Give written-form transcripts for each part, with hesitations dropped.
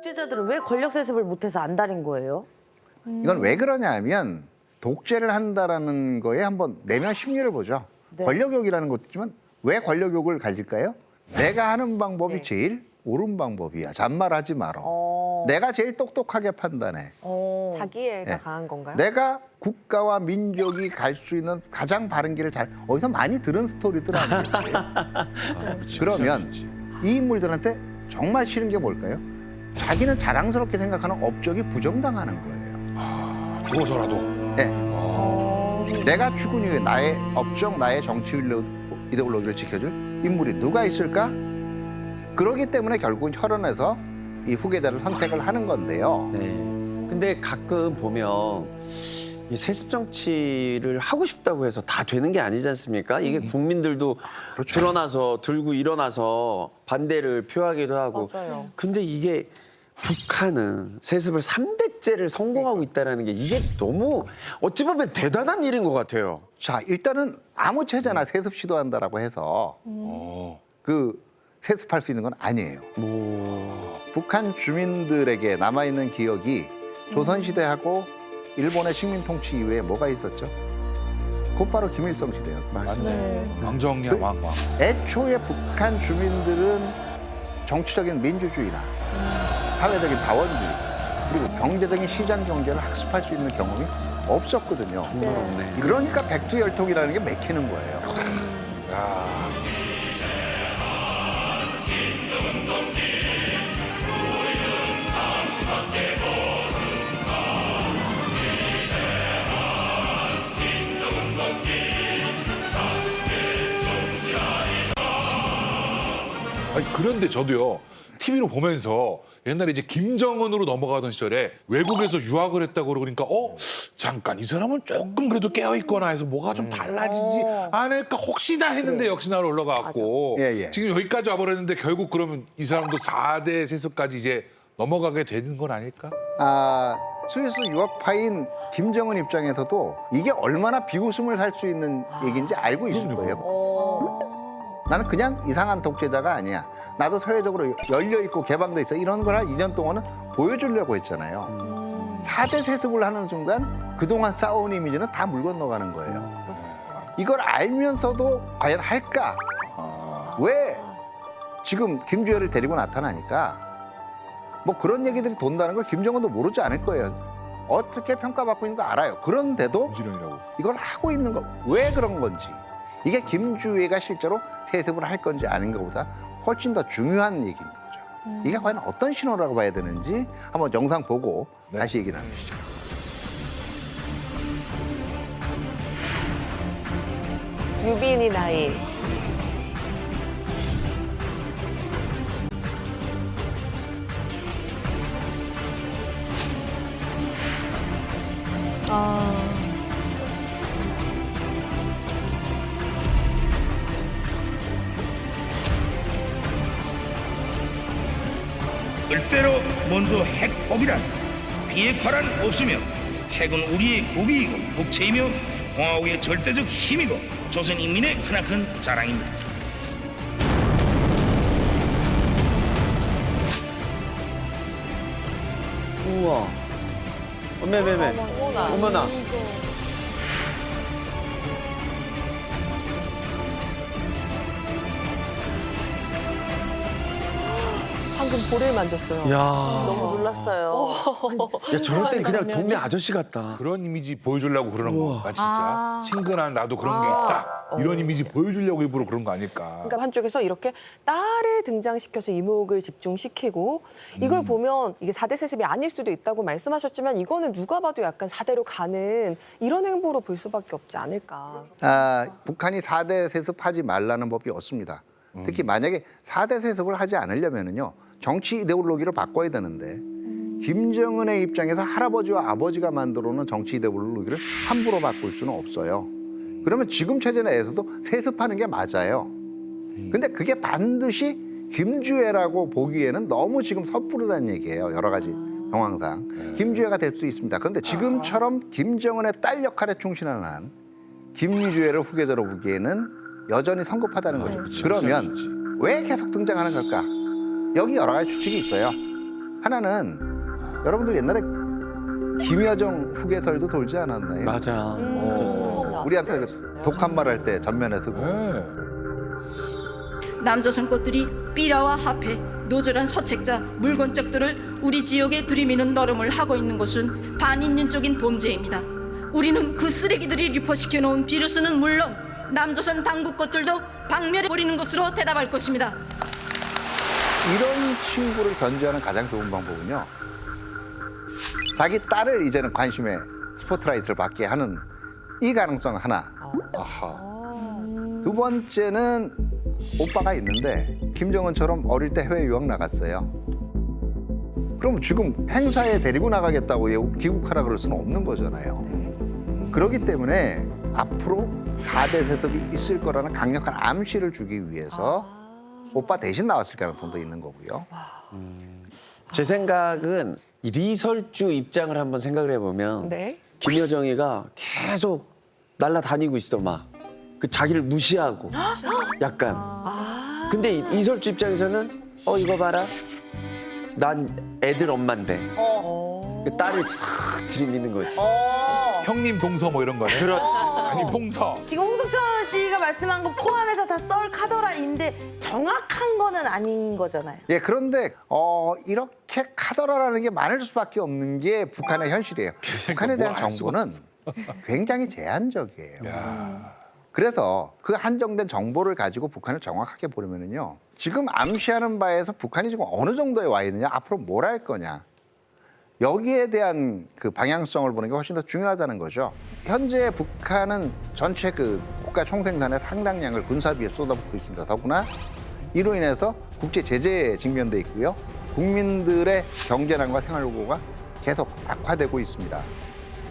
독재자들은 왜 권력 세습을 못해서 안달인 거예요? 이건 왜 그러냐 하면 독재를 한다라는 거에 한번 내면 심리를 보죠. 네. 권력욕이라는 것도 있지만 왜 권력욕을 가질까요? 내가 하는 방법이 제일 옳은 방법이야. 잔말하지 마라. 내가 제일 똑똑하게 판단해. 자기애가 네. 강한 건가요? 내가 국가와 민족이 갈 수 있는 가장 바른 길을 잘 어디서 많이 들은 스토리들 아니겠어요? 그러면 이 인물들한테 정말 싫은 게 뭘까요? 자기는 자랑스럽게 생각하는 업적이 부정당하는 거예요. 죽어서라도. 네. 내가 죽은 이후에 나의 업적, 나의 정치 이데올로기를 지켜줄 인물이 누가 있을까? 그러기 때문에 결국은 혈연해서 이 후계자를 선택을 하는 건데요. 네. 근데 가끔 보면 이 세습 정치를 하고 싶다고 해서 다 되는 게 아니지 않습니까? 이게 국민들도 그렇죠. 드러나서 들고 일어나서 반대를 표하기도 하고. 맞아요. 근데 이게 북한은 세습을 3대째를 성공하고 있다는 게 이게 너무 어찌 보면 대단한 일인 것 같아요. 자, 일단은 아무 체제나 세습 시도한다라고 해서 그 세습할 수 있는 건 아니에요. 북한 주민들에게 남아있는 기억이 조선시대하고 일본의 식민 통치 이후에 뭐가 있었죠? 곧바로 김일성 시대였어요. 왕정이야 왕. 애초에 북한 주민들은 정치적인 민주주의나 사회적인 다원주의 그리고 경제적인 시장 경제를 학습할 수 있는 경험이 없었거든요. 없네. 그러니까 백두열통이라는 게 맥히는 거예요. 아니, 그런데 저도요, TV로 보면서 옛날에 이제 김정은으로 넘어가던 시절에 외국에서 유학을 했다고 그러니까, 잠깐, 이 사람은 조금 그래도 깨어있거나 해서 뭐가 좀 달라지지 않을까 혹시나 했는데 역시나 올라가고 예, 예. 지금 여기까지 와버렸는데 결국 그러면 이 사람도 4대 세습까지 이제 넘어가게 되는 건 아닐까? 아, 스위스 유학파인 김정은 입장에서도 이게 얼마나 비웃음을 살 수 있는 얘기인지 알고 있을 거예요. 나는 그냥 이상한 독재자가 아니야. 나도 사회적으로 열려있고 개방돼 있어. 이런 걸 한 2년 동안은 보여주려고 했잖아요. 4대 세습을 하는 순간 그동안 쌓아온 이미지는 다 물 건너가는 거예요. 이걸 알면서도 과연 할까? 왜 지금 김주열을 데리고 나타나니까 뭐 그런 얘기들이 돈다는 걸 김정은도 모르지 않을 거예요. 어떻게 평가받고 있는 거 알아요. 그런데도 부지런이라고. 이걸 하고 있는 거 왜 그런 건지 이게 김주애가 실제로 세습을 할 건지 아닌가보다 훨씬 더 중요한 얘기인 거죠. 이게 과연 어떤 신호라고 봐야 되는지 한번 영상 보고 다시 얘기 나누시죠. 유빈이 나이. 절대로 먼저 핵 포기란 비핵화란 없으며 핵은 우리의 국익이고 국채이며 공화국의 절대적 힘이고 조선 인민의 크나큰 자랑입니다. 우와. 매매매. 어머나. 방금 볼을 만졌어요. 야. 너무 놀랐어요. 야, 저럴 땐 그냥 동네 아저씨 같다. 그런 이미지 보여주려고 그러는 우와. 건가 진짜? 친근한 나도 그런 게 있다. 이런 이미지 보여주려고 일부러 그런 거 아닐까? 그러니까 한쪽에서 이렇게 딸을 등장시켜서 이목을 집중시키고 이걸 보면 이게 4대 세습이 아닐 수도 있다고 말씀하셨지만 이거는 누가 봐도 약간 4대로 가는 이런 행보로 볼 수밖에 없지 않을까. 아, 북한이 4대 세습하지 말라는 법이 없습니다. 특히 만약에 4대 세습을 하지 않으려면요 정치 이데올로기를 바꿔야 되는데 김정은의 입장에서 할아버지와 아버지가 만들어 놓은 정치 이데올로기를 함부로 바꿀 수는 없어요. 그러면 지금 체제 내에서도 세습하는 게 맞아요. 근데 그게 반드시 김주애라고 보기에는 너무 지금 섣부르다는 얘기예요. 여러 가지 정황상. 김주애가 될 수 있습니다. 그런데 지금처럼 김정은의 딸 역할에 충실한 한 김주애를 후계자로 보기에는 여전히 성급하다는 거죠. 그러면 왜 계속 등장하는 걸까? 여기 여러 가지 추측이 있어요. 하나는 여러분들 옛날에 김여정 후계설도 돌지 않았나요? 맞아. 우리한테 그 독한 말 할 때 전면에 서고. 네. 남조선 꽃들이 삐라와 화폐, 노절한 서책자, 물건짝들을 우리 지역에 들이미는 노름을 하고 있는 것은 반인륜적인 범죄입니다. 우리는 그 쓰레기들이 유포시켜 놓은 비루스는 물론 남조선 당국 것들도 박멸해 버리는 것으로 대답할 것입니다. 이런 친구를 견제하는 가장 좋은 방법은요. 자기 딸을 이제는 관심의 스포트라이트를 받게 하는 이 가능성 하나. 아하. 두 번째는 오빠가 있는데 김정은처럼 어릴 때 해외 유학 나갔어요. 그럼 지금 행사에 데리고 나가겠다고 귀국하라 그럴 수는 없는 거잖아요. 그렇기 때문에 앞으로 4대 세습이 있을 거라는 강력한 암시를 주기 위해서 오빠 대신 나왔을 가능성도 있는 거고요. 제 생각은 이 리설주 입장을 한번 생각을 해보면 네. 김여정이가 계속 날아다니고 있어 막. 그 자기를 무시하고 약간. 근데 이설주 입장에서는 이거 봐라. 난 애들 엄마인데. 그 딸을 싹 들이미는 거지. 형님 동서 뭐 이런 거네. 그렇지. 아니 동서. 지금 홍석천 씨가 말씀한 거 포함해서 다 썰 카더라인데 정확한 거는 아닌 거잖아요. 예, 그런데 이렇게 카더라라는 게 많을 수밖에 없는 게 북한의 현실이에요. 북한에 대한 뭘알 수가 정보는 굉장히 제한적이에요. 야. 그래서 그 한정된 정보를 가지고 북한을 정확하게 보려면요. 지금 암시하는 바에서 북한이 지금 어느 정도에 와 있느냐, 앞으로 뭘 할 거냐. 여기에 대한 그 방향성을 보는 게 훨씬 더 중요하다는 거죠. 현재 북한은 전체 그 국가 총생산의 상당량을 군사비에 쏟아붓고 있습니다. 더구나 이로 인해서 국제 제재에 직면돼 있고요. 국민들의 경제난과 생활고가 계속 악화되고 있습니다.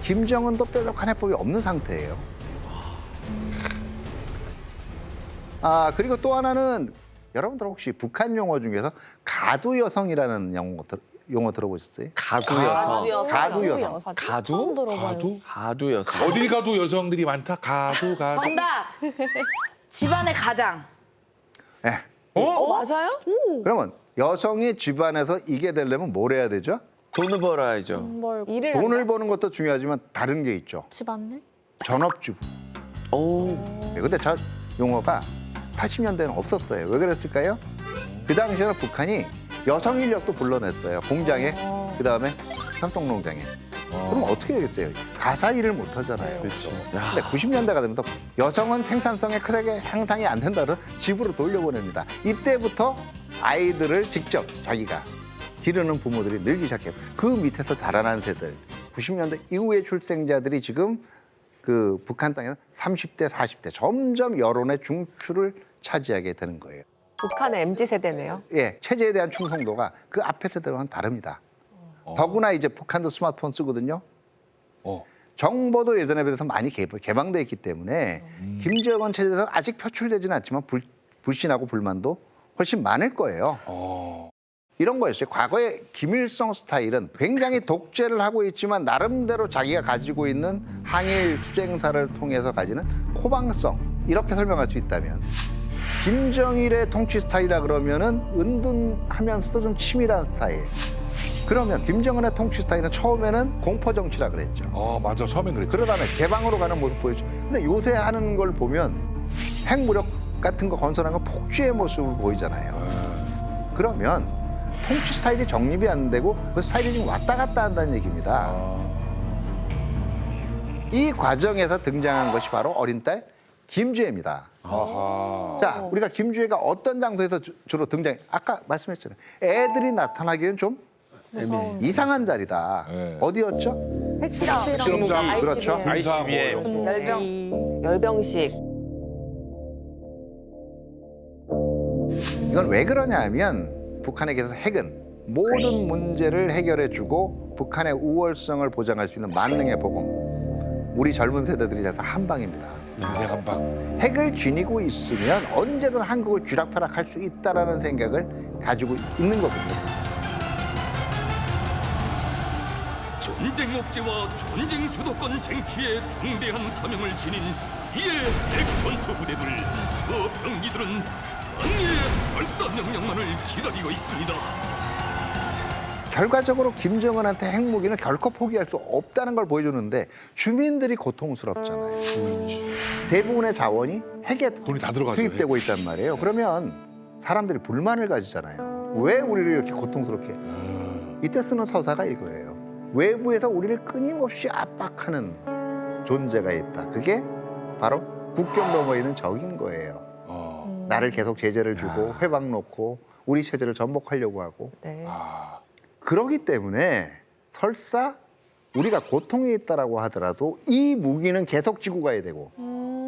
김정은도 뾰족한 해법이 없는 상태예요. 그리고 또 하나는 여러분들 혹시 북한 용어 중에서 가두 여성이라는 용어 들어보셨어요? 가두 여성. 가두 여성. 가두? 가두? 가두 여성. 어딜 가도 여성들이 많다. 가두. 정답! 집안의 가장. 네. 맞아요? 그러면 여성이 집안에서 이게 되려면 뭘 해야 되죠? 돈을 벌어야죠. 일을 돈을 버는 것도 중요하지만 다른 게 있죠. 집안일? 전업주부. 오. 네, 근데 저 용어가 80년대는 없었어요. 왜 그랬을까요? 그 당시에는 북한이 여성 인력도 불러냈어요. 공장에, 그다음에 협동농장에. 그럼 어떻게 되겠어요? 가사 일을 못 하잖아요. 그렇죠. 근데 90년대가 되면서 여성은 생산성에 크게 향상이 안 된다는 집으로 돌려보냅니다. 이때부터 아이들을 직접 자기가 기르는 부모들이 늘기 시작해요. 그 밑에서 자라난 세대들, 90년대 이후의 출생자들이 지금 그 북한 땅에서 30대, 40대 점점 여론의 중추를 차지하게 되는 거예요. 북한의 MZ 세대네요. 예, 체제에 대한 충성도가 그 앞에 세대와는 다릅니다. 더구나 이제 북한도 스마트폰 쓰거든요. 정보도 예전에 비해서 많이 개방돼 있기 때문에 김정은 체제에서 아직 표출되지는 않지만 불신하고 불만도 훨씬 많을 거예요. 이런 거였어요. 과거에 김일성 스타일은 굉장히 독재를 하고 있지만 나름대로 자기가 가지고 있는 항일 투쟁사를 통해서 가지는 호방성, 이렇게 설명할 수 있다면 김정일의 통치 스타일이라 그러면은 은둔하면서도 좀 치밀한 스타일. 그러면 김정은의 통치 스타일은 처음에는 공포 정치라 그랬죠. 맞아. 처음엔 그랬죠. 그러다가 개방으로 가는 모습 보여주죠. 근데 요새 하는 걸 보면 핵무력 같은 거 건설하는 건 폭주의 모습을 보이잖아요. 그러면 통치 스타일이 정립이 안 되고 그 스타일이 지금 왔다 갔다 한다는 얘기입니다. 이 과정에서 등장한 것이 바로 어린 딸 김주혜입니다. 아하. 자, 우리가 김주혜가 어떤 장소에서 주로 등장? 아까 말씀했잖아요. 애들이 나타나기는 좀 이상한 자리다. 네. 어디였죠? 핵실험. 실험장. 그렇죠. 군사 뭐 이런 거. 열병식. 이건 왜 그러냐 하면 북한에게서 핵은 모든 문제를 해결해주고 북한의 우월성을 보장할 수 있는 만능의 보금. 우리 젊은 세대들이 그래서 한 방입니다. 인생 한 방. 핵을 지니고 있으면 언제든 한국을 쥐락펴락할 수 있다라는 생각을 가지고 있는 거거든요. 전쟁 억제와 전쟁 주도권 쟁취의 중대한 사명을 지닌 이의 핵전투 부대들, 저 병기들은 당일의 발사 명령만을 기다리고 있습니다. 결과적으로 김정은한테 핵무기는 결코 포기할 수 없다는 걸 보여주는데 주민들이 고통스럽잖아요. 대부분의 자원이 핵에 돈이 다 들어가죠. 투입되고 있단 말이에요. 그러면 사람들이 불만을 가지잖아요. 왜 우리를 이렇게 고통스럽게 해? 이때 쓰는 서사가 이거예요. 외부에서 우리를 끊임없이 압박하는 존재가 있다. 그게 바로 국경 너머에 있는 적인 거예요. 나를 계속 제재를 주고 회방 놓고 우리 체제를 전복하려고 하고 네. 그러기 때문에 설사 우리가 고통이 있다라고 하더라도 이 무기는 계속 쥐고 가야 되고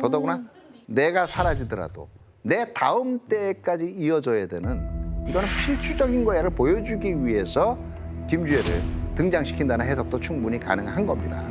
더더구나 내가 사라지더라도 내 다음 때까지 이어져야 되는 이거는 필수적인 거야를 보여주기 위해서 김주애를 등장시킨다는 해석도 충분히 가능한 겁니다.